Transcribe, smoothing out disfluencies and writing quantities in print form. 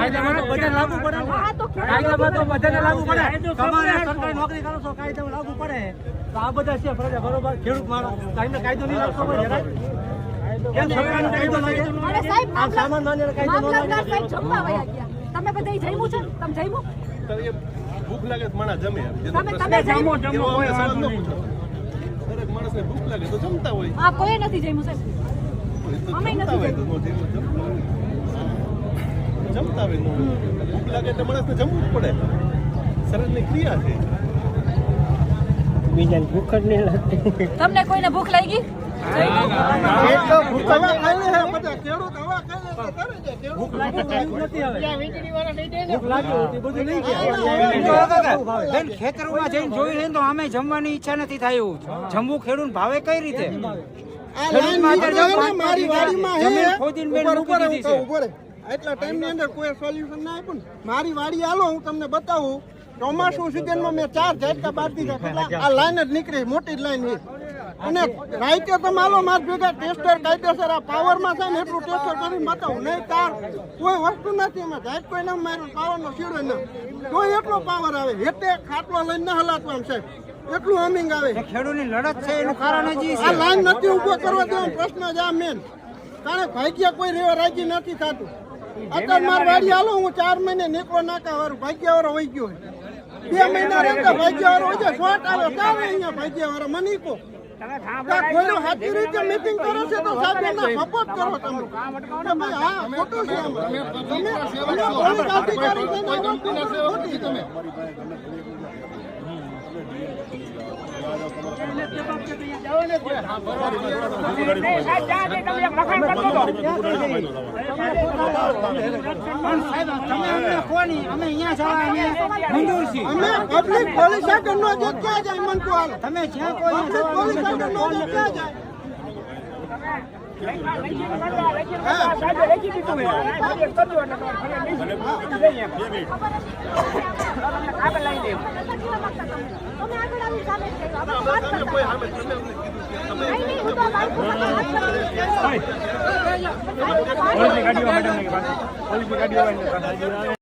કાયદામાં તો બધાને લાગુ પડે. કાયદામાં તો બધાને લાગુ પડે. તમારે સરકારી નોકરી કરો છો, કાયદામાં લાગુ પડે. તો આ બધા છે ફરજ બરોબર. ખેડૂત માણસ કાયદો નહીં લાગતો હોય જરાય. કેમ સરકારનો કાયદો લાગે? આ સામાન માન્ય કાયદો ન લાગે. તમે બધા જમ્યું છે? તમે જમ્યું? ભૂખ લાગે તો માણસ જમે. તમે જમો કોઈ વાંધો નહીં. દરેક માણસને ભૂખ લાગે તો જમતા હોય. આ કોઈ નથી જમ્યું સાહેબ. અમે નથી જમ્યું. જમતા હોય ભૂખ લાગે તો માણસને જમવું જ પડે. શરીરની ક્રિયા છે. બીજાને ભૂખ જ નહીં લાગતી. તમને કોઈને ભૂખ લાગી? ખેતરમાં જઈને જોઈ લઈને તો અમે જમવાની ઈચ્છા નથી થાય. જમવું ખેડૂત ભાવે કઈ રીતે? એટલા ટાઈમ ની અંદર કોઈ સોલ્યુશન ના આપ્યું. મારી વાડી હાલો હું તમને બતાવું. ચોમાસું સિઝનમાં મેં 4 ઝાટકા બાર દીધા. આ લાઈન જ નીકળી, મોટી જ લાઈન છે. અને રાઈતે તો માલો માર ભેગા ટેસ્ટર કાયદેસર આ પાવરમાં છે ને એટલું ટેસ્ટર કરીને બતાવું. નહીં તાર કોઈ વસ્તુ નથી એમાં. ઝાટ કોઈ ના માર્યું, પાવરનો સીડો ન કોઈ એટલો પાવર આવે. હેઠે ખાટલો લઈને ના હલાતું આમ સાહેબ. એટલું હમિંગ આવે. ખેડૂતની લડત છે એનું કારણ જ આ લાઈન નથી ઉભો કરવા દેવાનો પ્રશ્ન જ આ મેન. કારણ ભાગ્ય કોઈ રેવા રાજી નથી થતું. અત્યારે મારી વાડી હાલો હું 4 મહિને નીકળો નાકા વાળું ભાગ્ય વાળો વહી ગયો. 2 મહિના રહેતા ભાગ્ય વાળો હોય છે. શોર્ટ આવે તારે અહીંયા ભાગ્ય વાળો મને કહો કોઈ સાચી રીતે મીટિંગ કરે છે તો સાહેબ એના સપોર્ટ કરો તમે. હા ખોટું છે તમે પોલીસ અધિકારી તમે પબ્લિક પોલીસ આગળ નો જે ક્યાં જાય મન તો હાલ તમે જ્યાં કોઈ પોલીસ આગળ નો જે ક્યાં જાય. ગાડીઓ